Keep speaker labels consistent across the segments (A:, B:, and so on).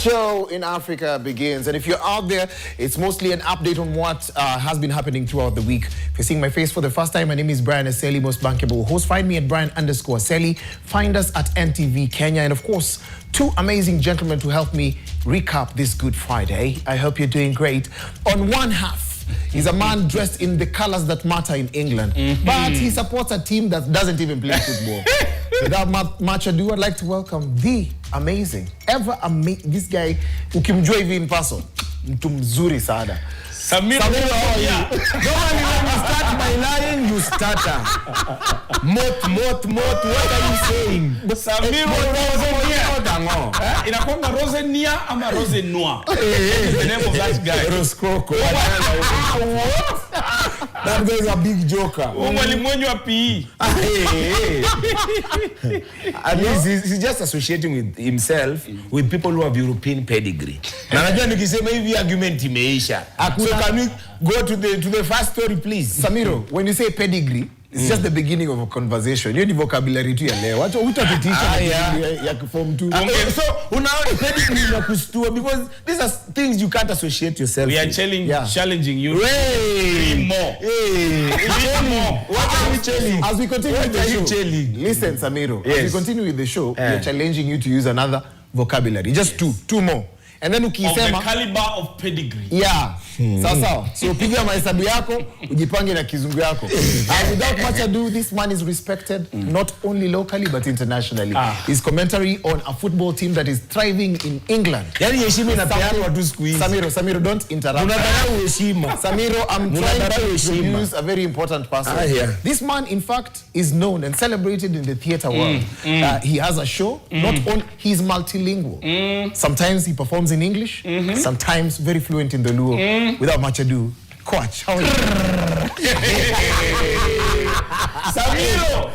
A: show in Africa begins. And if you're out there, it's mostly an update on what has been happening throughout the week. If you're seeing my face for the first time, my name is Brian Aseli, most bankable host. Find me at Brian_Aseli. Find us at NTV Kenya. And of course, two amazing gentlemen to help me recap this Good Friday. I hope you're doing great. On one half, he's a man dressed in the colors that matter in England, but he supports a team that doesn't even play football. Without much ado, I'd like to welcome the amazing, this guy, ukimjua hivi in person, mtu mzuri sana.
B: Sammy,
A: how are you? Normally when you start by lying, you stutter. What are you saying?
B: Sammy, inakwanga Rose Nia ama Rose Noa. The name of that guy.
A: Roscoco. That guy is a big joker.
B: Mwenye wa PE.
C: At least he's just associating with himself with people who have European pedigree. Na najua nikisema hivi argument imeisha. So can we go to the first story, please?
A: Samiro, when you say pedigree, it's just the beginning of a conversation. You need vocabulary tu ya leo. Wacha utapitisha ya form 2.
C: So unaona pedigree na kustua because these are things you can't associate yourself.
B: We are challenging you.
C: Way
B: more.
C: What are we challenging?
A: As we continue with the show, listen, Samiro. As we continue with the show, we are challenging you to use another vocabulary. Just two more. And then ukisema
B: of the caliber of pedigree.
A: Yeah. Sasa, so piga mahesabu yako, ujipange na kizungu yako. Without much ado, this man is respected not only locally but internationally. His commentary on a football team that is thriving in England.
C: Yani heshima inapeanwa tu siku hizi.
A: Samiro, don't interrupt.
C: Unadharau heshima.
A: Samiro, I'm trying to introduce a very important person. This man, in fact, is known and celebrated in the theater world. He has a show. Not only he's multilingual. Sometimes he performs in English. Sometimes very fluent in the Luo. Without much ado, Coach, how are you?
C: Samiro!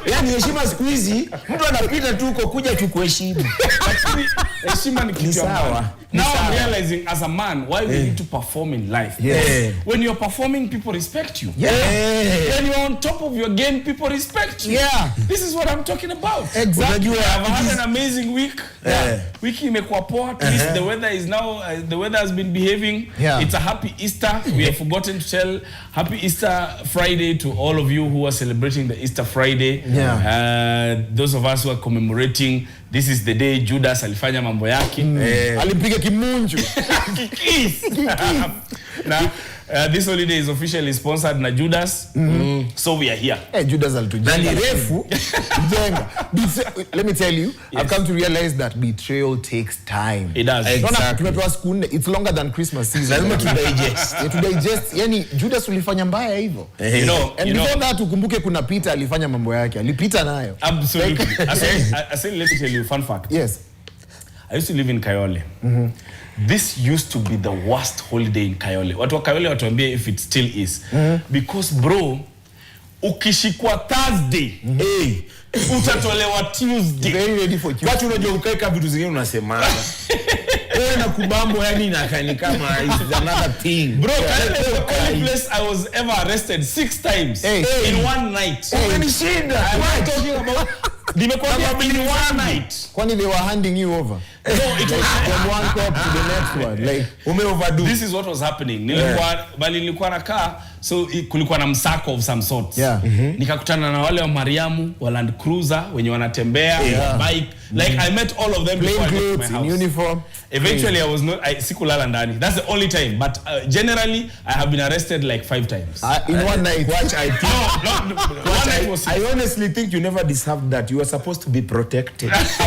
C: Yani heshima siku hizi, mtu anapita tu uko kuja tu kuheshimu.
B: Lakini heshima ni kitu sawa. Now I'm realizing as a man why we need to perform in life. When you're performing, people respect you. When you're on top of your game, people respect you. This is what I'm talking about.
A: Exactly.
B: I've had an amazing week. Wiki imekuwa poa. At least the weather is now, the weather has been behaving. It's a happy Easter. We have forgotten to tell happy Easter Friday to all of you who are celebrating the Easter Friday. Those of us who are commemorating, this is the day Judas alifanya mambo yake.
A: Alimpiga kimunju.
B: Now, this holiday is officially sponsored na Judas. So we are here.
A: Judas alitujenga. Let me tell you, I've come to realize that betrayal takes time.
B: It does.
A: Exactly. It's longer than Christmas season.
C: Lazima to
A: digest. Yani Judas ulifanya mbaya hivyo. And before that ukumbuke kuna Peter alifanya mambo yake. Alipita nayo.
B: Absolutely. I say, let me tell you a fun fact.
A: Yes.
B: I used to live in Kayole. This used to be the worst holiday in Kayole. Watu wa Kayole watuambie if it still is. Because bro, ukishikwa Thursday, utatolewa Tuesday.
A: Very ready for Tuesday.
C: Watu unajua ukaeka vitu zingine unasema. Na kubambo yani nakani kama is another thing.
B: Bro, Kayole is the only place I was ever arrested 6 times in one night.
C: Umenishinda.
B: I'm talking about in one night.
A: Kwani they were handing you over?
B: No, it was
A: from one cop to the next one. Like,
C: overdo.
B: This is what was happening. Nilikuwa nakaa, so kulikuwa na msako of some sort. Nikakutana na wale wa Mariamu, wa Land Cruiser, wenye wanatembea, bike. Like I met all of them before I got to my house.
A: In uniform.
B: Eventually I was not, sikulala ndani. That's the only time. But generally I have been arrested like 5 times.
A: In one night.
C: I honestly think you never deserved that. You were supposed to be protected.
A: Let's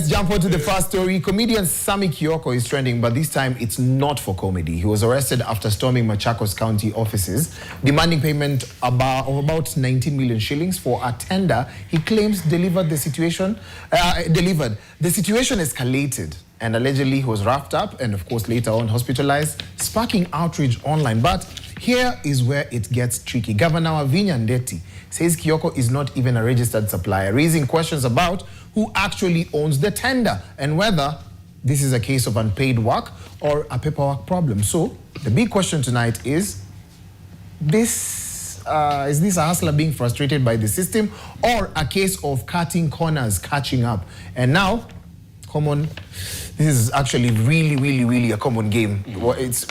A: jump on to the first story. Comedian Sammy Kioko is trending, but this time it's not for comedy. He was arrested after storming Machakos County offices, demanding payment of about 19 million shillings for a tender he claims delivered. The situation escalated, and allegedly he was wrapped up and of course later on hospitalized, sparking outrage online. But here is where it gets tricky. Governor Wavinya Ndeti says Kioko is not even a registered supplier, raising questions about who actually owns the tender and whether this is a case of unpaid work or a paperwork problem. So the big question tonight is, this is this a hustler being frustrated by the system, or a case of cutting corners, catching up? And now, this is actually really a common game. It's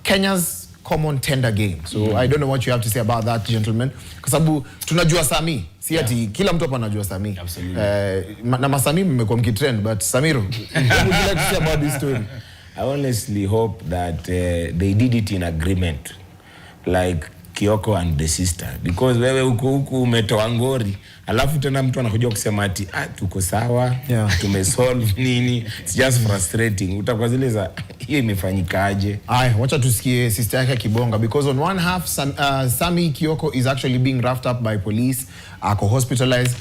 A: Kenya's common tender game. So I don't know what you have to say about that, gentlemen. Kwa sababu tunajua Sammy, si ati kila mtu hapa anajua Sammy.
B: Absolutely.
A: Na masami mmekuwa mkitrend, but Samiro, what would you like to say about this story?
C: I honestly hope that they did it in agreement, like Kioko and the sister, because wewe huku umetoa ngori, alafu tena mtu anakuja kusema ati tuko sawa, tumesolve nini. It's just frustrating. Utakuwa zile za hiyo imefanyikaje?
A: Wacha tusikie sister yake kibonga, because on one half Sammy Kioko is actually being roughed up by police, ako hospitalized.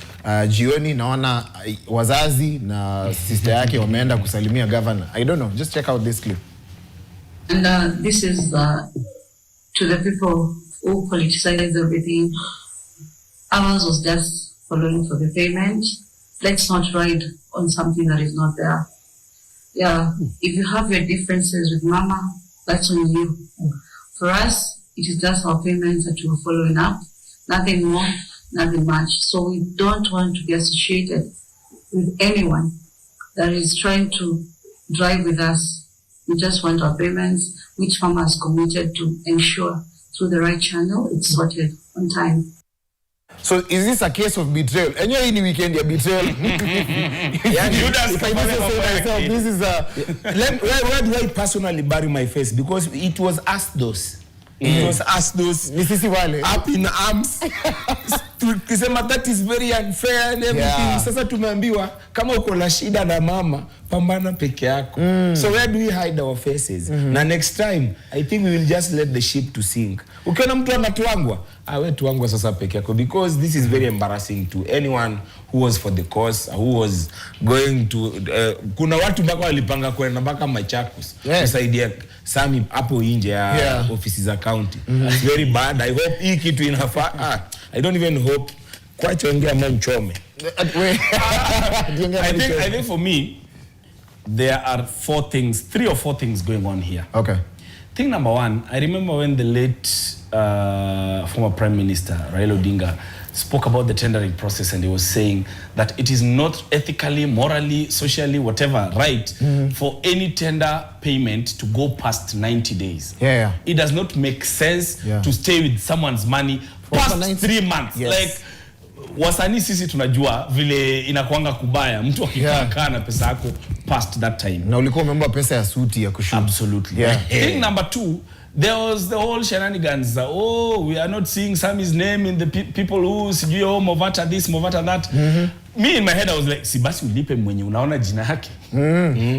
A: Jioni naona wazazi na sister yake wameenda kusalimia governor. I don't know, just check out this clip.
D: And this is to the people who politicize everything. Ours was just following for the payment. Let's not ride on something that is not there. Yeah, if you have your differences with mama, that's on you. For us, it is just our payments that we're following up. Nothing more, nothing much. So we don't want to be associated with anyone that is trying to drive with us. We just want our payments, which mama has committed to ensure through the right channel, it's sorted on time.
A: So is this a case of betrayal? And any weekend you betrayal.
C: If I just say myself, this is where do I personally bury my face? Because it was us those. It was us those. Up in arms. Kusema that is very unfair and everything. Sasa tumeambiwa kama uko na shida na mama, pambana peke yako. So where do we hide our faces? Na next time, I think we will just let the ship to sink. Ukiona mtu anatuangwa, we tuangwa sasa peke yako, because this is very embarrassing to anyone who was for the cause, who was going to kuna watu mpaka walipanga kwenda mpaka Machakos kusaidia Sammy hapo nje ya ofisi za county. It's very bad. I hope hii kitu inafaa. I don't even hope quite ongea mchome.
B: I think for me there are 3 or 4 things going on here.
A: Okay.
B: Thing number one, I remember when the late former Prime Minister Raila Odinga spoke about the tendering process, and he was saying that it is not ethically, morally, socially, whatever, right for any tender payment to go past 90 days. It does not make sense to stay with someone's money past 3 months. Like, wasanii sisi tunajua vile inakuanga kubaya mtu akikaa na pesa yako past that time.
A: Na ulikuwa umemba pesa ya suti ya kushoot.
B: Absolutely. Thing number 2, there was the whole shenanigans. We are not seeing Sammy's name in the people who sijui Movata this, Movata that. Me in my head I was like, si basi ulipe mwenye unaona jina yake.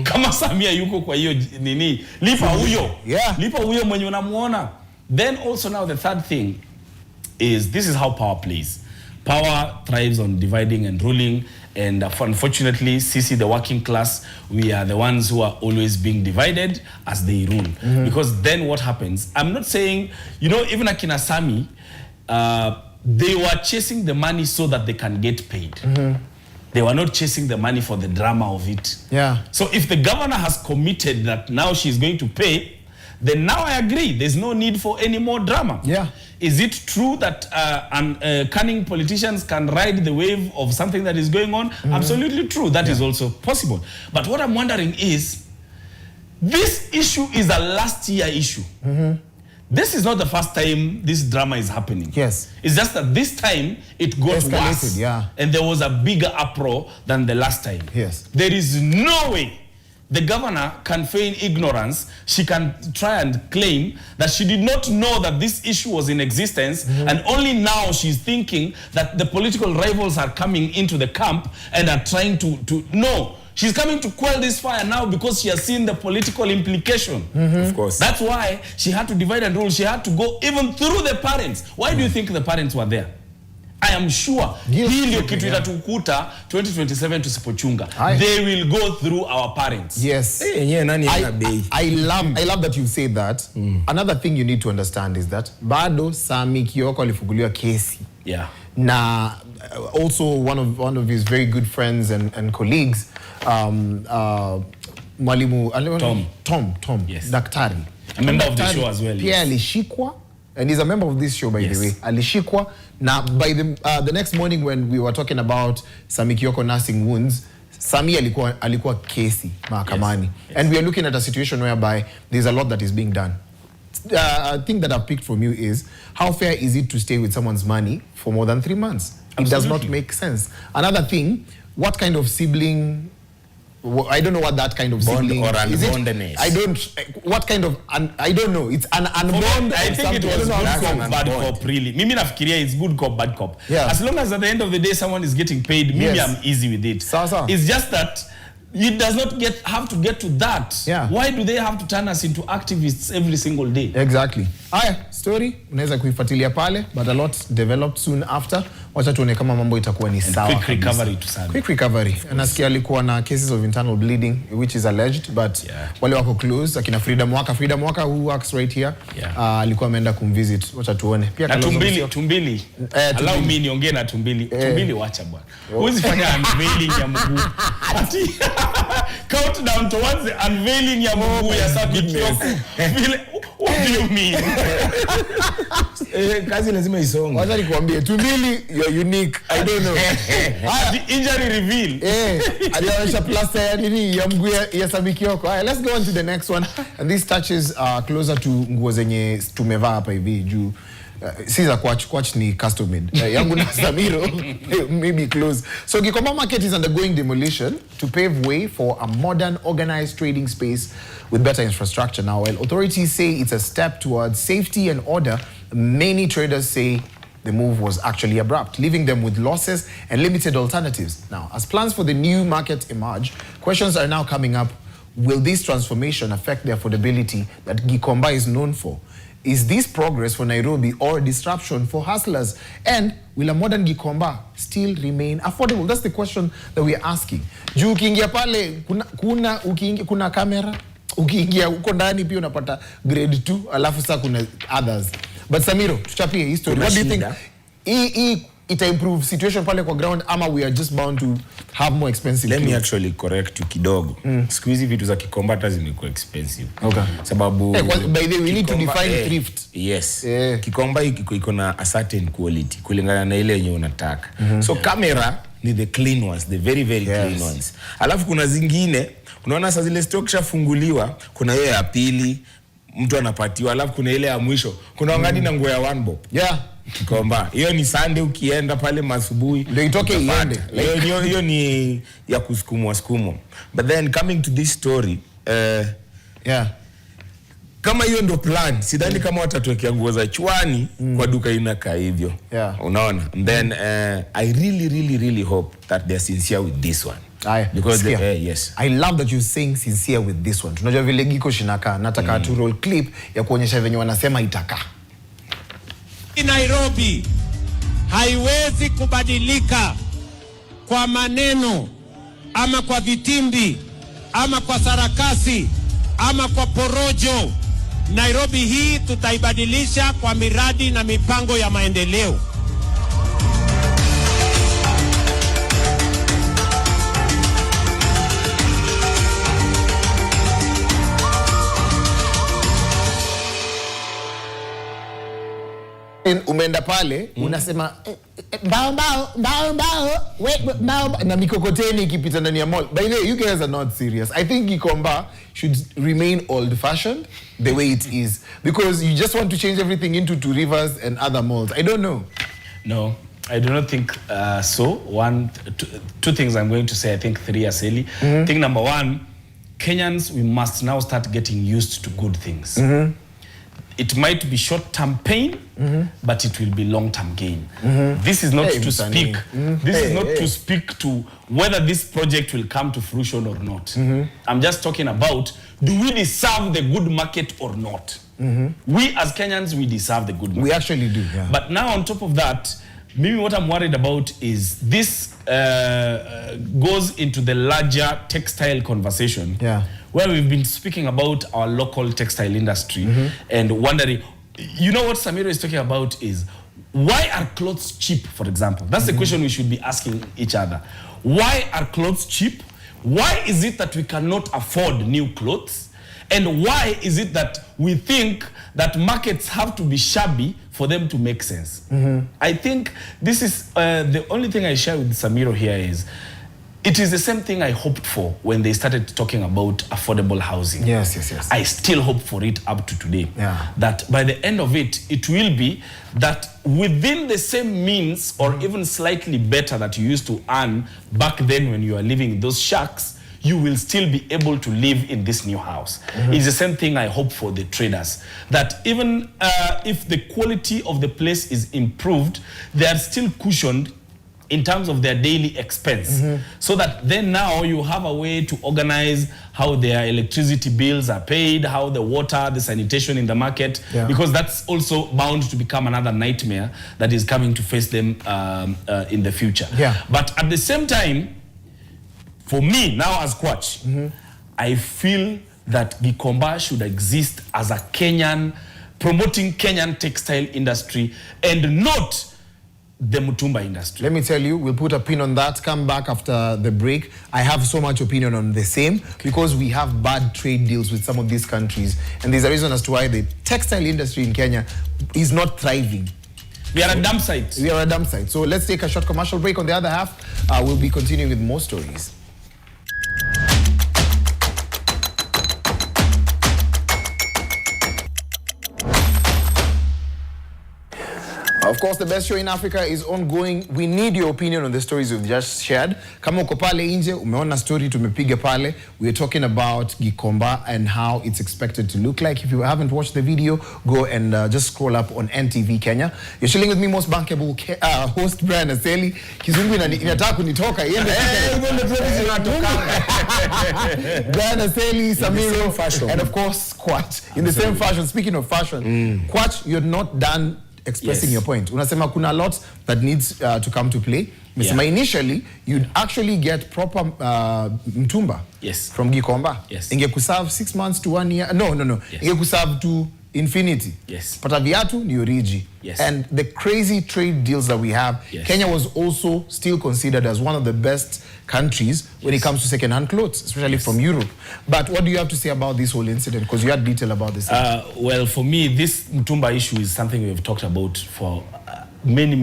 B: Kama Samia yuko kwa hiyo nini, lipa huyo. Lipa huyo mwenye unamuona. Then also now the third thing is, this is how power plays. Power thrives on dividing and ruling, and unfortunately, Sisi, the working class, we are the ones who are always being divided as they rule. Because then what happens? I'm not saying, even Akina Sammy, they were chasing the money so that they can get paid. They were not chasing the money for the drama of it. So if the governor has committed that now she's going to pay, then now I agree, there's no need for any more drama. Is it true that cunning politicians can ride the wave of something that is going on? Absolutely true. That is also possible. But what I'm wondering is, this issue is a last year issue. This is not the first time this drama is happening.
A: It's
B: just that this time it got worse. And there was a bigger uproar than the last time. There is no way the governor can feign ignorance. She can try and claim that she did not know that this issue was in existence, and only now she's thinking that the political rivals are coming into the camp and are trying to no. She's coming to quell this fire now because she has seen the political implication.
C: Of course.
B: That's why she had to divide and rule. She had to go even through the parents. Why do you think the parents were there? I am sure hii ndio kitu itatukuta 2027 tusipochunga. They will go through our parents.
A: I love that you say that. Another thing you need to understand is that bado Sammy Kioko alifunguliwa kesi. Na also one of his very good friends and colleagues, Mwalimu Tom,
B: yes,
A: Daktari.
B: A member of the show as well.
A: Pia alishikwa and he's a member of this show, by the way. Alishikwa. Now, by the next morning when we were talking about Sammy Kioko nursing wounds, Sammy alikuwa kesi mahakamani. And we are looking at a situation whereby there's a lot that is being done. A thing that I've picked from you is, how fair is it to stay with someone's money for more than 3 months? It does not make sense. Another thing, what kind of sibling, I don't know what that kind of
C: bond
A: sibling
C: or
A: is.
C: unbondedness.
A: I don't, what kind of, I don't know. It's an unbond.
B: I think it was good cop, bad cop, really. Mimi nafikiria it's good cop, bad cop.
A: Yeah.
B: As long as at the end of the day someone is getting paid, maybe I'm easy with it. It's just that it does not have to get to that.
A: Yeah.
B: Why do they have to turn us into activists every single day?
A: Exactly. Aya, story unaweza kuifuatilia pale, but a lot developed soon after. Wacha tuone kama mambo itakuwa ni sawa.
B: Quick recovery to Sammy.
A: Quick recovery. Nasikia alikuwa na cases of internal bleeding which is alleged, but wale wako close, akina Freedom Waka who works right here. Alikuwa ameenda kumvisit. Wacha tuone. Pia
B: na Tumbili. Allow me niongee na Tumbili. Tumbili wacha bwana. Huwezi fanya unveiling ya mguu. Countdown towards the unveiling ya mguu ya Sammy Kioko. What do you mean?
C: Kazi lazima isonge.
A: Wacha nikwambie, Tumbili, you're unique. I don't know.
B: The injury reveal.
A: Alionyesha plaster ya nini ya mguu ya Sammy Kioko. Let's go on to the next one. And this touches closer to nguo zenye tumevaa hapa hivi juu. Si za kwach ni custom made. Yangu na Samiro maybe close. So Gikomba market is undergoing demolition to pave way for a modern organized trading space with better infrastructure. Now, while authorities say it's a step towards safety and order, many traders say the move was actually abrupt, leaving them with losses and limited alternatives. Now, as plans for the new market emerge, questions are now coming up. Will this transformation affect the affordability that Gikomba is known for? Is this progress for Nairobi or disruption for hustlers? And will a modern Gikomba still remain affordable? That's the question that we're asking. Juu ukiingia pale, kuna kamera, ukiingia uko ndani pia unapata grade 2, alafu sasa kuna others. But Samiro, tuchapie history. What do you think? Ita improve situation pale kwa ground ama we are just bound to have more expensive
C: Let
A: clothes?
C: me actually correct you kidogo. Siku hizi vitu za Gikomba hata zimekuwa expensive.
A: Okay.
C: Sababu
A: by the way, we need to define thrift.
C: Yes. Gikomba iko na a certain quality kulingana na ile yenye unataka. So camera ni the clean ones, the very clean ones. Alafu kuna zingine, unaona saa zile stock shafunguliwa, kuna hiyo ya pili mtu anapatiwa, alafu kuna ile ya mwisho. Kuna wangadi na nguo ya one bob. Gikomba. Hiyo ni Sunday ukienda pale masubuhi.
A: Ndio itoke iende.
C: Hiyo ni ya kusukumwa. But then coming to this story, kama hiyo ndo plan, sidhani kama watatuwekea nguo za chwani kwa duka inakaa hivyo. Unaona? And then I really hope that they are sincere with this one. Because yes.
A: I love that you're saying sincere with this one. Tunajua vile Giko shinaka, nataka to roll clip ya kuonyesha venye wanasema itaka.
E: Nairobi haiwezi kubadilika kwa maneno ama kwa vitimbi ama kwa sarakasi ama kwa porojo. Nairobi hii tutaibadilisha kwa miradi na mipango ya maendeleo.
A: Umeenda pale unasema mbao na mikokoteni ikipita ndani ya mall. By the way, you guys are not serious. I think Gikomba should remain old fashioned the way it is, because you just want to change everything into Two Rivers and other malls. I don't know.
B: No, I do not think so. Two things I'm going to say. I think three are silly. Thing number one, Kenyans, we must now start getting used to good things. It might be short-term pain, but it will be long-term gain. This is not to speak. This is not to speak to whether this project will come to fruition or not. I'm just talking about, do we deserve the good market or not? We as Kenyans, we deserve the good market.
A: We actually do.
B: But now on top of that, maybe what I'm worried about is this goes into the larger textile conversation. Where we've been speaking about our local textile industry and wondering, you know what Samiro is talking about is, why are clothes cheap, for example? That's the question we should be asking each other. Why are clothes cheap? Why is it that we cannot afford new clothes? And why is it that we think that markets have to be shabby for them to make sense? I think this is the only thing I share with Samiro here is, it is the same thing I hoped for when they started talking about affordable housing.
A: Yes.
B: I still hope for it up to today.
A: Yeah.
B: That by the end of it, it will be that within the same means or even slightly better that you used to earn back then when you were living in those shacks, you will still be able to live in this new house. It's the same thing I hope for the traders. That even if the quality of the place is improved, they are still cushioned in terms of their daily expense. So that then now you have a way to organize how their electricity bills are paid, how the water, the sanitation in the market, because that's also bound to become another nightmare that is coming to face them in the future. But at the same time, for me now as Kwach, I feel that Gikomba should exist as a Kenyan, promoting Kenyan textile industry and not the Mutumba industry.
A: Let me tell you, we'll put a pin on that. Come back after the break. I have so much opinion on the same because we have bad trade deals with some of these countries. And there's a reason as to why the textile industry in Kenya is not thriving.
B: We are a dump site.
A: We are a dump site. So let's take a short commercial break. On the other half, we'll be continuing with more stories. Of course, the best show in Africa is ongoing. We need your opinion on the stories we've just shared. Kama uko pale nje, umeona story tumepiga pale. We're talking about Gikomba and how it's expected to look like. If you haven't watched the video, go and just scroll up on NTV Kenya. You're chilling with me, most bankable host Brian Aseli. Kizungu inataka kunitoka. Brian Aseli, Samiro, and of course, Kwach. In the same fashion, speaking of fashion, Kwach, you're not done expressing your point. Unasema kuna lot that needs to come to play. Initially, you'd actually get proper mtumba from Gikomba. Ingekuserve 6 months to 1 year. No. Ingekuserve to infinity. Pata viatu ni origi. And the crazy trade deals that we have, Kenya was also still considered as one of the best countries when it comes to second-hand clothes, especially from Europe. But what do you have to say about this whole incident? Because you had detail about this.
B: Well, for me, this Mutumba issue is something we've talked about for many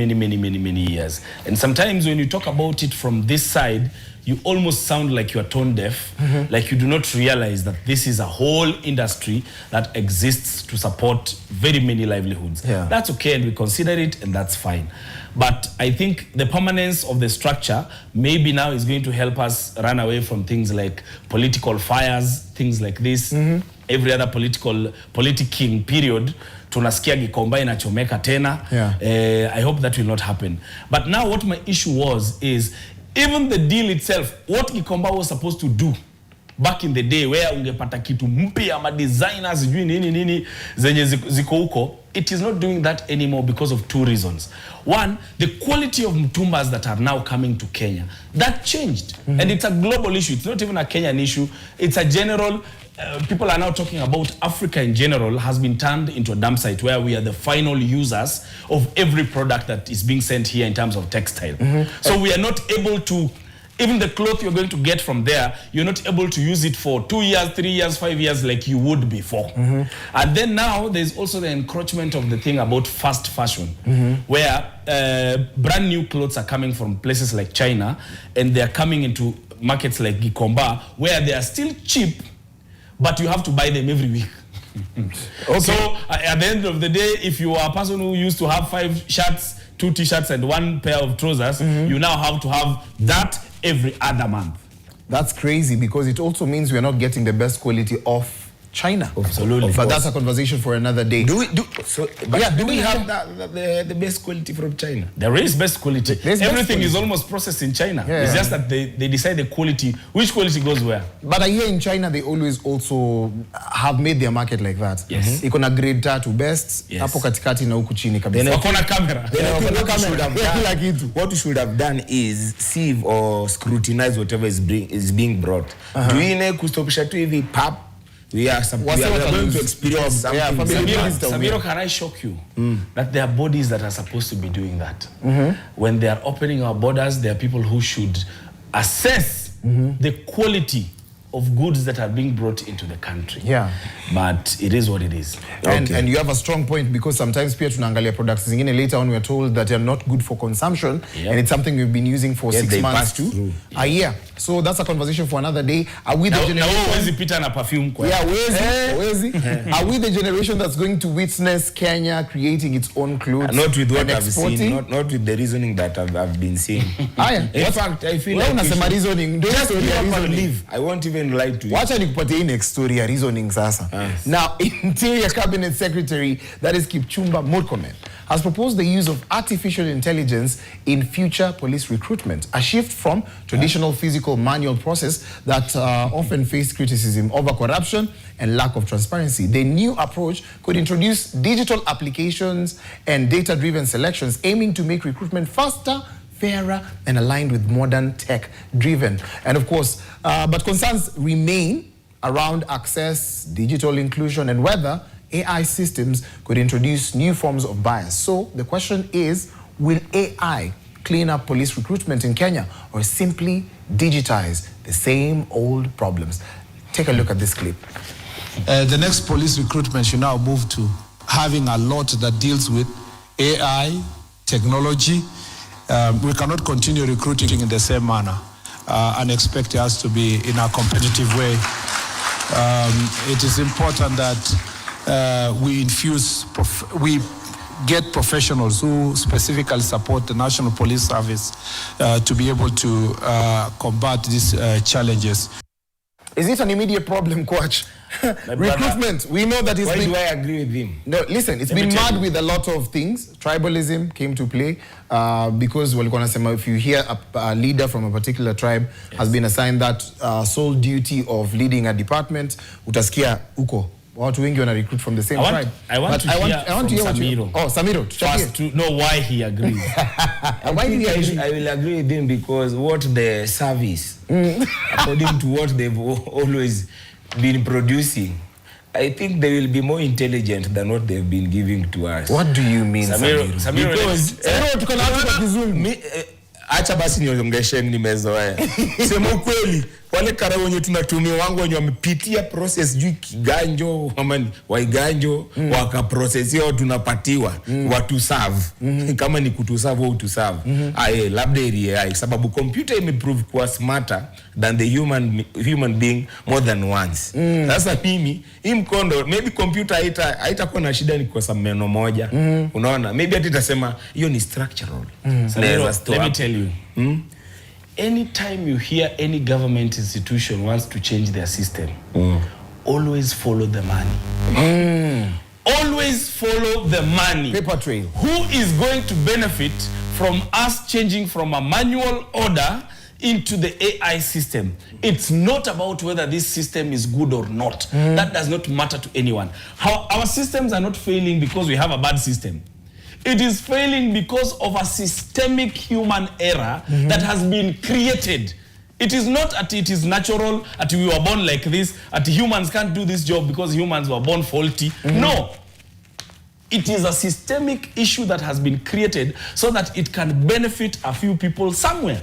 B: years. And sometimes when you talk about it from this side, you almost sound like you are tone deaf, like you do not realize that this is a whole industry that exists to support very many livelihoods. That's okay, and we consider it, and that's fine. But I think the permanence of the structure maybe now is going to help us run away from things like political fires, things like this. Every other politicking period, tunasikia Gikomba inachomeka tena. I hope that will not happen. But now what my issue is even the deal itself, what Gikomba was supposed to do back in the day, where ungepata kitu mpya ama designers nini zenye ziko huko, it is not doing that anymore because of 2 reasons. One, the quality of mtumbas that are now coming to Kenya, that changed. And it's a global issue. It's not even a Kenyan issue. It's a general, people are now talking about Africa in general has been turned into a dump site where we are the final users of every product that is being sent here in terms of textile. So we are not able to, even the cloth you're going to get from there, you're not able to use it for 2 years, 3 years, 5 years like you would before. And then now there's also the encroachment of the thing about fast fashion, where brand new clothes are coming from places like China, and they're coming into markets like Gikomba, where they are still cheap, but you have to buy them every week. So at the end of the day, if you are a person who used to have 5 shirts, 2 t-shirts and 1 pair of trousers, you now have to have that every other month.
A: That's crazy, because it also means we're not getting the best quality of China.
C: Absolutely.
A: But that's a conversation for another day.
C: Do we have the best quality from China?
B: There is best quality. Everything is almost processed in China. It's just that they decide the quality, which quality goes where.
A: But here in China, they always also have made their market like that. Iko na grade 3 best, hapo katikati na huku chini kabisa.
B: Wako na camera.
C: What we should have done is sieve or scrutinize whatever is being brought. Do we need to stop tu hivi pap? We are going to experience something.
B: Samiro, can I shock you that there are bodies that are supposed to be doing that? When they are opening our borders, there are people who should assess the quality of goods that are being brought into the country.
A: Yeah.
B: But it is what it is.
A: And you have a strong point, because sometimes pia tunaangalia products zingine later on we are told that they are not good for consumption, and it's something we've been using for 6 months to a year. So that's a conversation for another day. Are we the generation?
B: Perfume
A: Are we the generation that's going to witness Kenya creating its own clothes?
C: Not with what I've
A: exporting?
C: seen, not with the reasoning that I've been seeing.
A: In fact, I feel like reasoning. Just
C: leave. I won't even lie to you.
A: Watch and you next story ya reasoning sasa. Now, Interior Cabinet Secretary, that is Kipchumba Murkomen, has proposed the use of artificial intelligence in future police recruitment, a shift from traditional physical manual process that often faced criticism over corruption and lack of transparency. The new approach could introduce digital applications and data-driven selections aiming to make recruitment faster, fairer, and aligned with modern tech-driven. And of course, but concerns remain around access, digital inclusion, and whether AI systems could introduce new forms of bias. So the question is, will AI clean up police recruitment in Kenya, or simply digitize the same old problems? Take a look at this clip.
F: The next police recruitment should now move to having a lot that deals with AI, technology. We cannot continue recruiting in the same manner and expect us to be in a competitive way. It is important that we infuse, we get professionals who specifically support the National Police Service to be able to combat these challenges.
A: Is it an immediate problem, Coach? Recruitment, we know that it's
C: Why do I agree with him?
A: No, listen, it's been mad with a lot of things. Tribalism came to play because if you hear a leader from a particular tribe has been assigned that sole duty of leading a department, utaskia uko. Watu wengi wana recruit from the same tribe.
B: I want to hear from Samiro.
A: Oh, Samiro.
B: First to know why he agrees.
A: Why did he agree?
C: I will agree with him because what the service, according to what they've always been producing, I think they will be more intelligent than what they've been giving to us.
A: What do you mean, Samiro?
C: Because acha basi niongesheni nimezoea. Sema ukweli, wale kara wenye tunatumia wangu wenye wamepitia process juu kiganjo ama waiganjo wakaprocessio tunapatiwa watu serve. Kama ni kutu serve au to serve. Labda AI sababu computer imeprove kuwa smarter than the human being more than once. Sasa mimi hii mkondo maybe computer haitakuwa na shida ni kwa sababu meno moja. Unaona? Maybe hata itasema hiyo ni structural.
B: Let me tell you. Anytime you hear any government institution wants to change their system, always follow the money. Always follow the money.
A: Paper trail.
B: Who is going to benefit from us changing from a manual order into the AI system? It's not about whether this system is good or not. That does not matter to anyone. Our systems are not failing because we have a bad system. It is failing because of a systemic human error that has been created. It is not that it is natural, that we were born like this, that humans can't do this job because humans were born faulty. No. It is a systemic issue that has been created so that it can benefit a few people somewhere.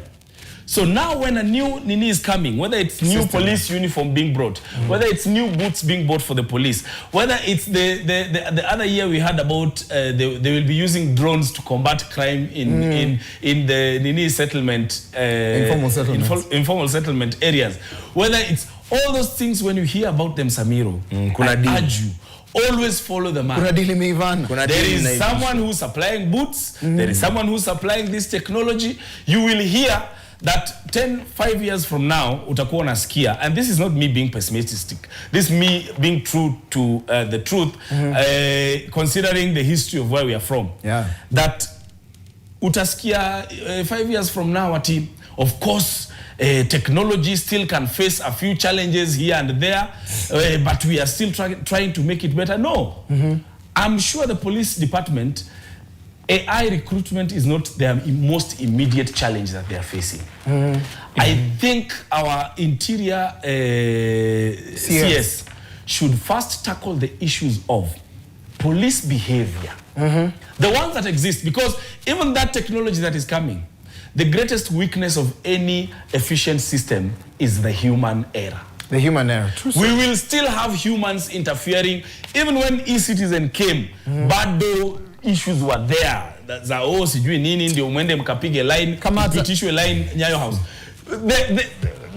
B: So now when a new Nini is coming, whether it's new police uniform being brought, whether it's new boots being bought for the police, whether it's the other year we heard about they will be using drones to combat crime in the Nini settlement, informal settlement areas, whether it's all those things, when you hear about them, Samiro, I urge you, always follow the man. There is someone who's supplying boots, there is someone who's supplying this technology. You will hear that 5 years from now utakuwa unasikia, and this is not me being pessimistic, this is me being true to the truth, considering the history of where we are from, that utasikia 5 years from now ati, of course technology still can face a few challenges here and there, but we are still trying to make it better. No. I'm sure the police department, AI recruitment is not their most immediate challenge that they are facing. I think our interior CS should first tackle the issues of police behavior. The ones that exist, because even that technology that is coming, the greatest weakness of any efficient system is the human error.
A: The human error. True,
B: we will still have humans interfering. Even when e-citizen came, bado issues were there. Za sijui nini ndio mwende mkapige line, kupitishwe line Nyayo House.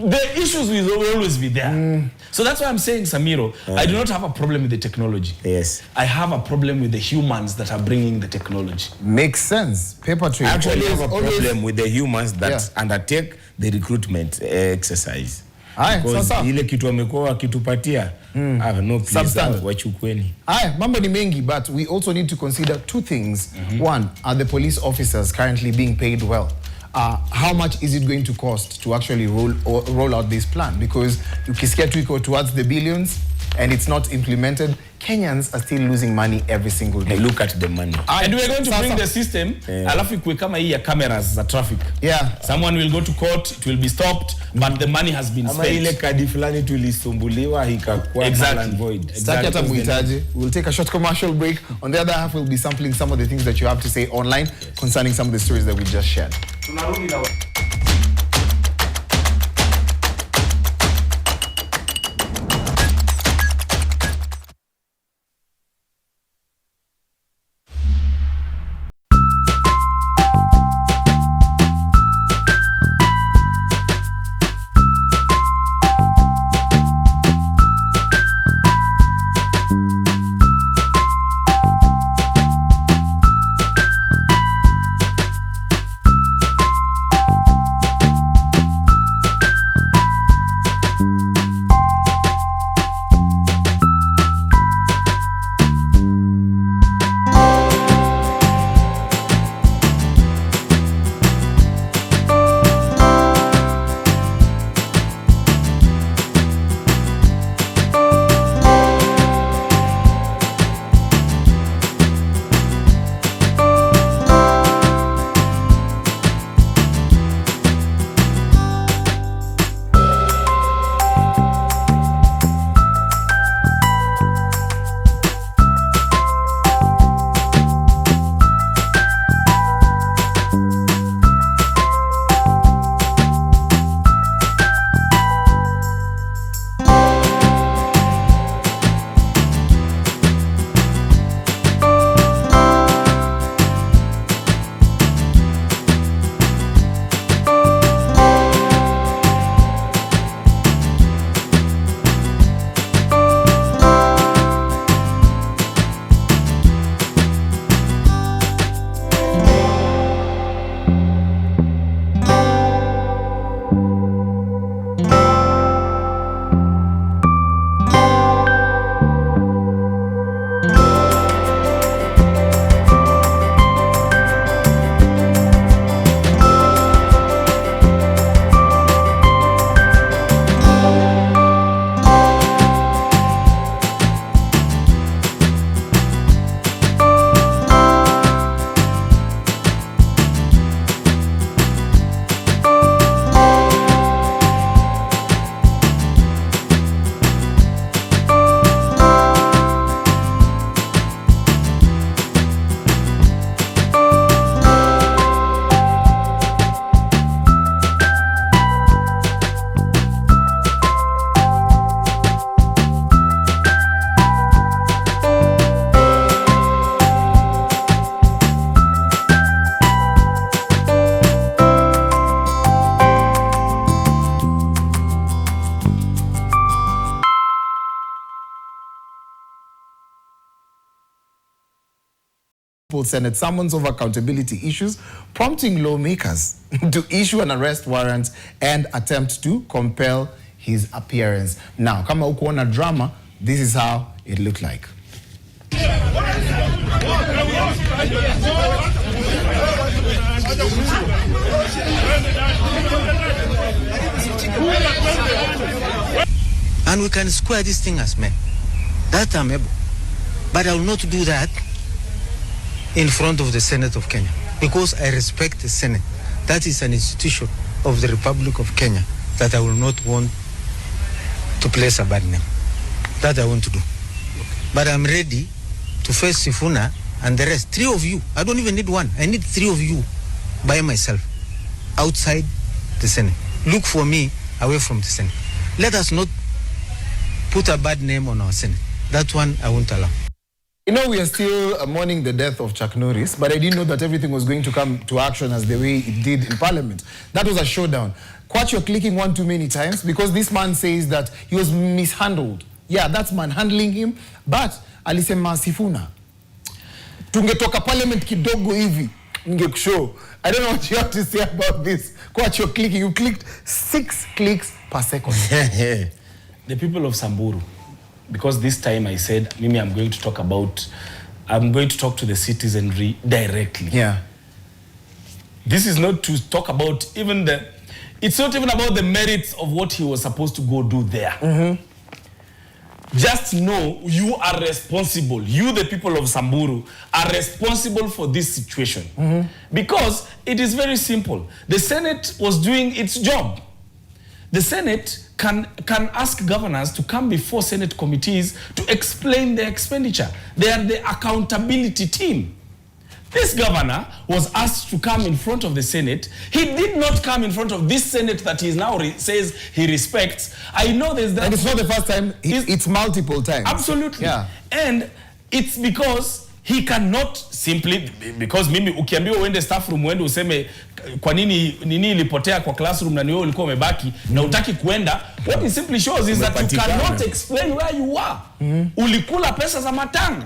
B: The issues will always be there. So that's why I'm saying, Samiro, I do not have a problem with the technology.
C: Yes.
B: I have a problem with the humans that are bringing the technology.
A: Makes sense. Paper trail.
C: Actually, I have a problem with the humans that undertake the recruitment exercise. Because ile kitu wamekuwa wakitupatia, no please, wachukweni.
A: Mambo ni mengi, but we also need to consider two things. One, are the police officers currently being paid well? How much is it going to cost to actually roll out this plan? Because ukisikia tu iko towards the billions and it's not implemented, Kenyans are still losing money every single day.
C: Look at the money.
B: And we're going to bring the system, alafu ikuwe kama hii ya cameras za traffic. Someone will go to court, it will be stopped, but the money has been spent.
C: Ama ile kadi fulani tulisumbuliwa ikakuwa null and void.
A: We'll take a short commercial break. On the other half, we'll be sampling some of the things that you have to say online concerning some of the stories that we just shared. Senate summons over accountability issues, prompting lawmakers to issue an arrest warrant and attempt to compel his appearance. Now, kama ukuona drama, this is how it looked like.
G: And we can square this thing as men. That I'm able. But I will not do that in front of the Senate of Kenya, because I respect the Senate. That is an institution of the Republic of Kenya that I will not want to place a bad name. That I want to do. But I'm ready to face Sifuna and the rest. 3 of you. I don't even need one. I need 3 of you by myself outside the Senate. Look for me away from the Senate. Let us not put a bad name on our Senate. That one I won't allow.
A: You know, we are still mourning the death of Chuck Norris, but I didn't know that everything was going to come to action as the way it did in Parliament. That was a showdown. Quite, you're clicking one too many times because this man says that he was mishandled. Yeah, that's manhandling him, but alisema Sifuna. Tungetoka Parliament kidogo hivi, ningekushow. I don't know what you have to say about this. Quite, you're clicking. You clicked 6 clicks per second.
B: The people of Samburu, because this time I said, Mimi, I'm going to talk to the citizenry directly.
A: Yeah.
B: This is not to talk about it's not even about the merits of what he was supposed to go do there.
A: Mm-hmm.
B: Just know you are responsible. You, the people of Samburu, are responsible for this situation.
A: Mm-hmm.
B: Because it is very simple. The Senate was doing its job. The Senate can ask governors to come before Senate committees to explain their expenditure. They are the accountability team. This governor was asked to come in front of the Senate. He did not come in front of this Senate that he now says he respects. I know there's that.
A: And it's not the first time, it's multiple times.
B: Absolutely.
A: Yeah.
B: And it's because he cannot simply, because mimi ukiambiwa uende staff room uende useme kwa nini ilipotea kwa classroom na ni wewe ulikuwa umebaki na utaki kuenda, what it simply shows is that you cannot explain where you are. Ulikula pesa za matanga.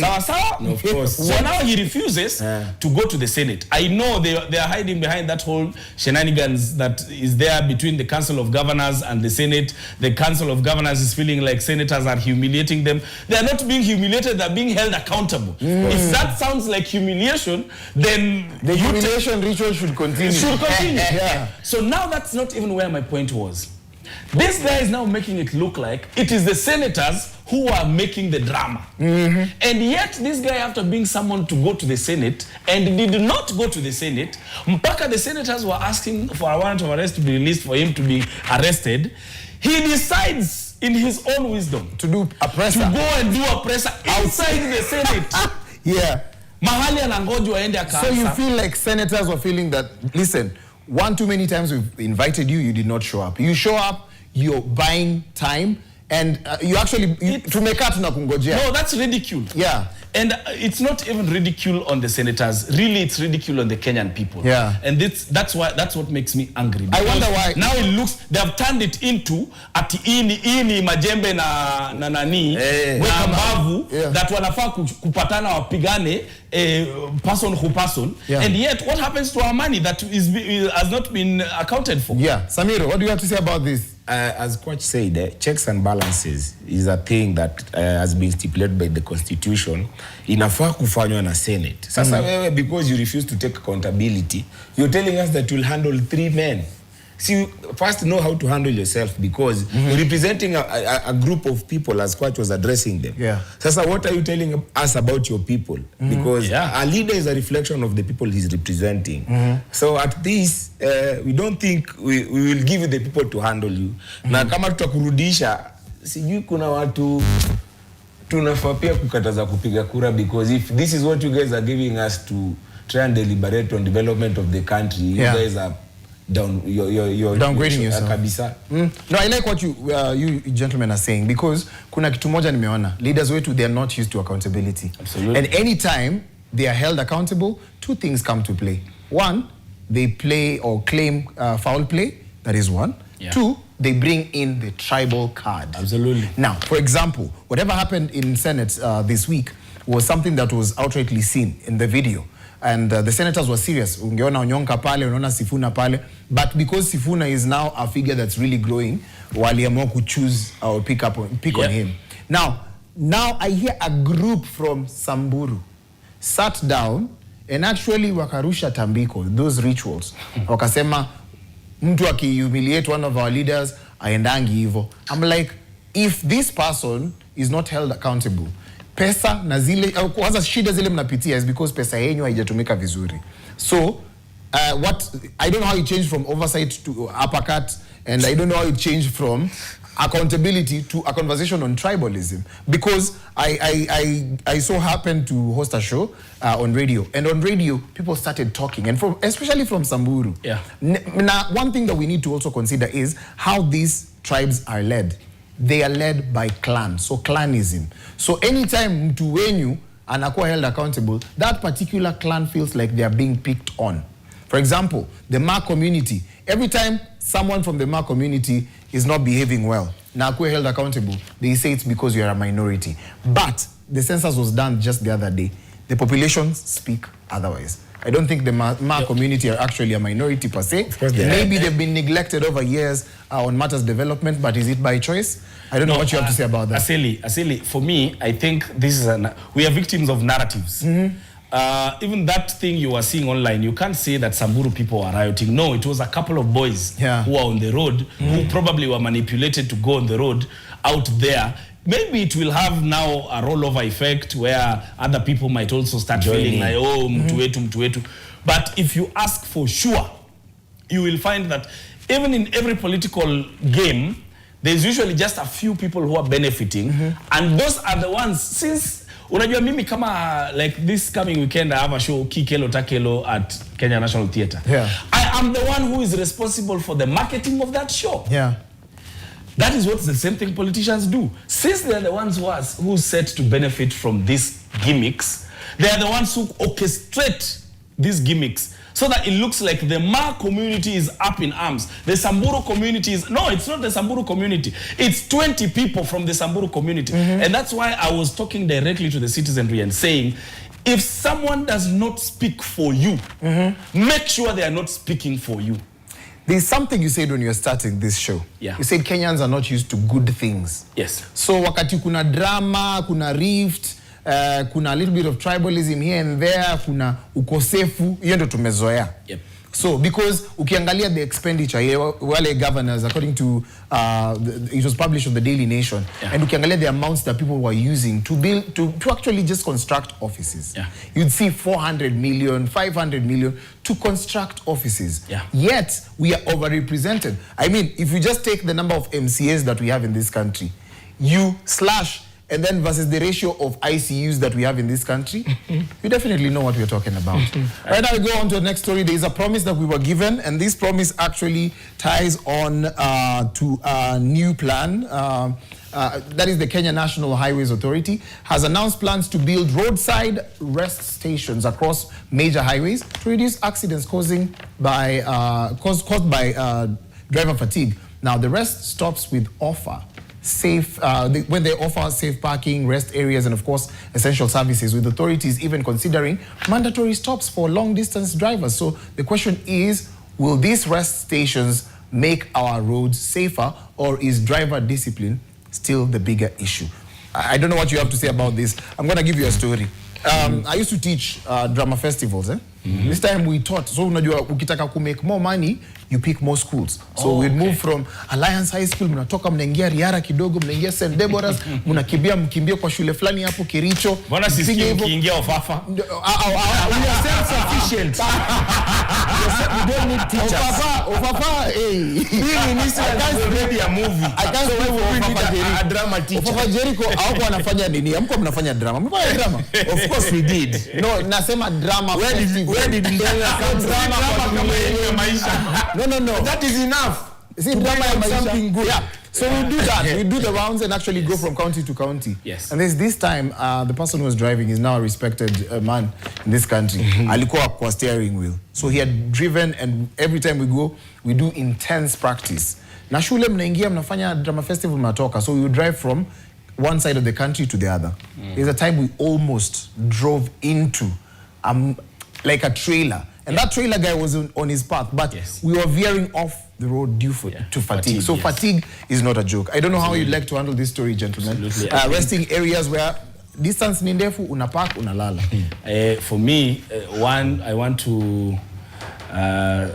B: Sawa sawa?
C: No, of course.
B: So now he refuses to go to the Senate. I know they are hiding behind that whole shenanigans that is there between the Council of Governors and the Senate. The Council of Governors is feeling like senators are humiliating them. They are not being humiliated, they are being held accountable. If that sounds like humiliation, then
A: the humiliation ritual should continue.
B: Yeah. So now that's not even where my point was. This guy is now making it look like it is the senators who are making the drama. And yet this guy, after being summoned to go to the Senate and did not go to the Senate, mpaka the senators were asking for a warrant of arrest to be released for him to be arrested, he decides in his own wisdom
A: to do a presser.
B: To go and do a presser outside the Senate.
A: Yeah.
B: Mahali anangojwa aende akaansa.
A: So you feel like senators were feeling that, listen, one too many times we've invited you, you did not show up. You show up, you're buying time, and you actually, tumekaa na kungojea.
B: No, that's ridicule.
A: Yeah.
B: And it's not even ridicule on the senators. Really, it's ridicule on the Kenyan people.
A: Yeah.
B: And that's what makes me angry.
A: I wonder why.
B: Now it looks, they have turned it into ati ini majembe na nani na mbavu that wanafaa kupatana wapigane person who person.
A: Yeah.
B: And yet what happens to our money that has not been accounted for?
A: Yeah. Samiro, what do you have to say about this?
C: As Coach said, checks and balances is a thing that has been stipulated by the Constitution. Inafaa kufanywa na Senate. Sasa wewe, because you refuse to take accountability, you're telling us that you'll handle 3 men. See, first know how to handle yourself, because you're representing a group of people, as Coach was addressing them.
A: Yeah.
C: Sasa, what are you telling us about your people? Because a leader is a reflection of the people he's representing. So at this, we don't think we will give you the people to handle you. Na kama tutakurudisha, sijui kuna watu tunafaa pia kukataza kupiga kura, because if this is what you guys are giving us to try and deliberate on development of the country, you guys are
A: downgrading yourself.
C: Kabisa.
A: No, I like what you gentlemen are saying, because kuna kitu moja nimeona, leaders wetu, they are not used to accountability.
B: Absolutely.
A: And anytime they are held accountable, 2 things come to play. 1, they play or claim foul play. That is 1.
B: Yeah.
A: 2, they bring in the tribal card.
B: Absolutely.
A: Now, for example, whatever happened in Senate this week was something that was outrightly seen in the video. And the senators were serious. Ungeona Onyonka pale, unaona Sifuna pale. But because Sifuna is now a figure that's really growing, waliamua to choose or pick on him. Now I hear a group from Samburu sat down and actually wakarusha tambiko, those rituals. Wakasema, mtu akihumiliate one of our leaders, aendangi hivyo. I'm like, if this person is not held accountable, pesa na zile kwanza shida zile mnapitia is because pesa yenyu haijatumika vizuri. So what I don't know how it changed from oversight to uppercut, and I don't know how it changed from accountability to a conversation on tribalism, because I so happened to host a show on radio, and on radio people started talking, and especially from Samburu.
B: Yeah.
A: Now one thing that we need to also consider is how these tribes are led. they are led by clan. So clanism. So anytime mtu wenyu anakuwa held accountable, that particular clan feels like they are being picked on. For example, the Ma community, every time someone from the Ma community is not behaving well, na akuwe held accountable, they say it's because you are a minority. But the census was done just the other day. The population speak otherwise. I don't think the Ma community are actually a minority per se. Maybe they've been neglected over years on matters development, but is it by choice? I don't know what you have to say about that.
B: Aseli, for me, I think this is we are victims of narratives. Even that thing you were seeing online, you can't say that Samburu people are rioting. No, it was a couple of boys who were on the road, who probably were manipulated to go on the road out there. Maybe it will have now a rollover effect where other people might also start feeling like, oh, mtu wetu. But if you ask for sure, you will find that even in every political game, there's usually just a few people who are benefiting. And those are the ones, since, unajua mimi kama, like this coming weekend, I have a show, Kikelo Takelo at Kenya National Theatre. I am the one who is responsible for the marketing of that show. That is what the same thing politicians do. Since they are the ones who are set to benefit from these gimmicks, they are the ones who orchestrate these gimmicks so that it looks like the Ma community is up in arms. The Samburu community is... No, it's not the Samburu community. It's 20 people from the Samburu community. And that's why I was talking directly to the citizenry and saying, if someone does not speak for you, make sure they are not speaking for you.
A: There's something you said when you were starting this show. You said Kenyans are not used to good things. So wakati kuna drama, kuna rift, kuna a little bit of tribalism here and there, kuna ukosefu, hiyo ndo tumezoea. So because ukiangalia the expenditure, wale governors, according to, it was published on the Daily Nation, and ukiangalia the amounts that people were using to build, to actually just construct offices. You'd see 400 million, 500 million to construct offices. Yet, we are overrepresented. I mean, if you just take the number of MCAs that we have in this country, you slash and then versus the ratio of ICUs that we have in this country, you definitely know what we're talking about. Right now we go on to the next story. There is a promise that we were given, and this promise actually ties on to a new plan. That is the Kenya National Highways Authority has announced plans to build roadside rest stations across major highways to reduce accidents caused by driver fatigue. Now the rest stops with when they offer safe parking, rest areas, and of course essential services, with authorities even considering mandatory stops for long-distance drivers. So the question is, will these rest stations make our roads safer, or is driver discipline still the bigger issue? I don't know what you have to say about this. I'm going to give you a story. I used to teach drama festivals. This time we taught, so unajua ukitaka to make more money, you pick more schools. So we'd move from Alliance High School, mnatoka mnaingia Riara kidogo, mnaingia St. Deborah's, mnakimbia kwa shule fulani hapo Kericho.
B: Mbona sisi mkiingia Ofafa?
C: We are self-sufficient. We don't need teachers.
A: Ofafa,
C: Being minister is already a movie.
A: I can't say Ofafa
C: a drama teacher.
A: Ofafa Jericho, hauko wanafanya nini? Hamko mnafanya drama. Mfanya drama.
C: Of course we did.
A: No, nasema drama.
C: Where did drama kama yenye maisha? No. That is enough.
A: See, drama is something good. So we do that. We do the rounds and actually go from county to county. And this time, the person who was driving is now a respected man in this country. Alikuwa kwa steering wheel. So he had driven, and every time we go, we do intense practice. Na shule mnaingia mnafanya drama festival mnatoka. So we would drive from one side of the country to the other. There's a time we almost drove into like a trailer. And that trailer guy was on his path, but we were veering off the road due to fatigue. So fatigue is not a joke. I don't know how you'd like to handle this story, gentlemen. Resting areas where distance ni ndefu, unapark, unalala.
B: For me, one, I want to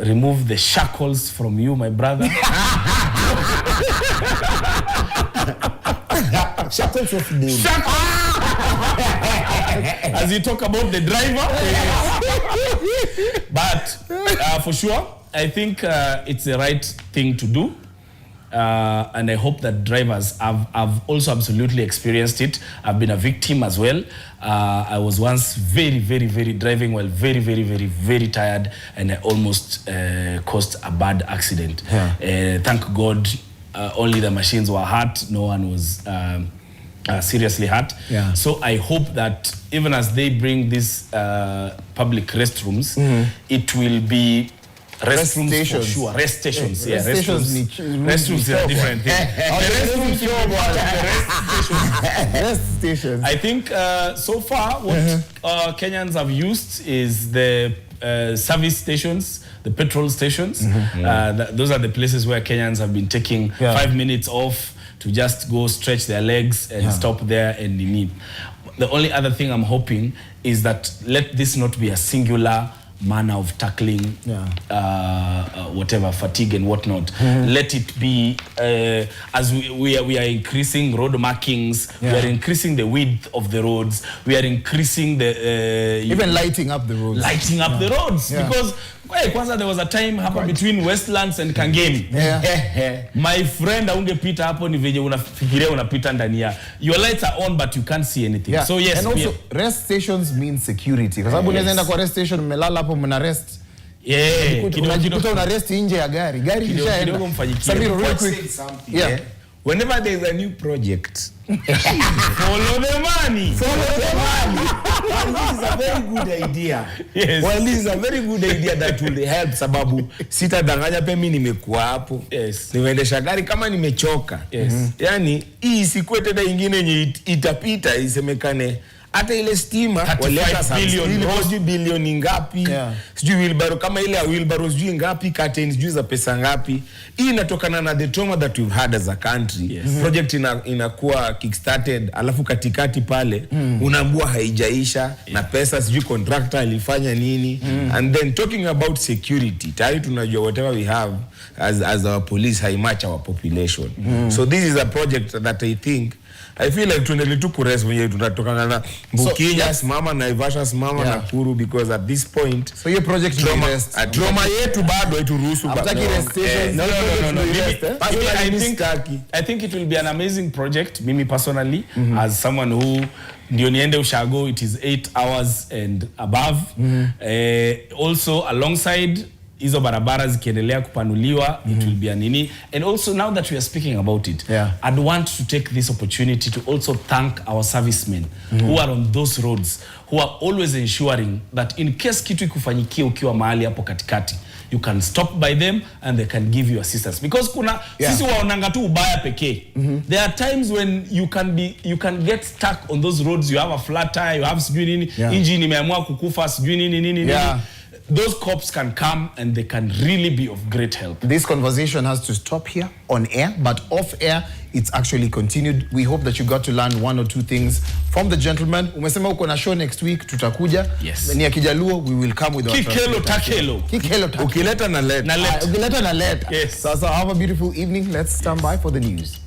B: remove the shackles from you, my brother.
C: Shackles of the
B: as you talk about the driver. But for sure, I think it's the right thing to do. And I hope that drivers have also absolutely experienced it. I've been a victim as well. I was once very driving while very tired, and I almost caused a bad accident. Thank God only the machines were hurt. No one was seriously hurt.
C: Yeah.
B: So I hope that even as they bring these public restrooms, it will be restrooms for sure. Rest stations. Yeah, restrooms are different things.
A: Rest stations.
B: I think so far what Kenyans have used is the service stations, the petrol stations. Those are the places where Kenyans have been taking 5 minutes off to just go stretch their legs and stop there and need. The only other thing I'm hoping is that let this not be a singular manner of tackling whatever fatigue and whatnot. Let it be as we are increasing road markings, we are increasing the width of the roads, we are increasing the
A: even lighting up the roads.
B: Because kwanza there was a time hapa between Westlands and Kangemi. My friend aungepita hapo ni venye unafikiria unapita ndani ya. Your lights are on but you can't see anything. So yes,
A: and also rest stations mean security. Kwa sababu unaweza enda kwa rest station mmelala hapo mna rest. Unajikuta una rest nje ya gari. Gari lishaenda.
C: Samiro, real quick. Whenever there is a new project,
B: follow the money.
C: Well, this is a very good idea.
B: Yes.
C: Well, this is a very good idea that will help sababu sitadanganya pe mimi nimekuwa hapo. Nimeendesha gari kama nimechoka. Yani hii sikuwe tena ingine yenye itapita isemekane hata ile stima waleta bilioni ngapi, sijui wheelbarrow kama ile ya wheelbarrow sijui ngapi, curtains sijui za pesa ngapi. Hii inatokana na the trauma that we've had as a country. Project inakuwa kickstarted alafu katikati pale unaambua haijaisha na pesa sijui contractor alifanya nini. And then talking about security, tayari tunajua whatever we have as our police high match our population. So this is a project that I feel like tuendelee tu kurest wenye tunatokana na Bukinya simama na Ivasha simama na Kuru, because at this point
A: so your project
C: trauma yetu bado haituruhusu
A: I
B: think it will be an amazing project. Mimi personally as someone who ndio niende ushago, it is 8 hours and above. Also alongside hizo barabara zikiendelea kupanuliwa, it will be a nini. And also now that we are speaking about it, I'd want to take this opportunity to also thank our servicemen who are on those roads, who are always ensuring that in case kitu ikufanyikie ukiwa mahali hapo katikati, you can stop by them and they can give you assistance. Because kuna sisi waonanga tu ubaya pekee. There are times when you can get stuck on those roads, you have a flat tire, you have sijui nini, engine imeamua kukufa sijui nini. Those cops can come and they can really be of great help.
A: This conversation has to stop here on air, but off air, it's actually continued. We hope that you got to learn one or two things from the gentleman. Umesema uko na show next week, tutakuja.
B: Yes.
A: Ni ya Kijaluo, we will come with our
B: Kikelo takelo.
C: Ukileta na let.
A: Ukileta na let.
B: Yes.
A: So have a beautiful evening. Let's stand by for the news.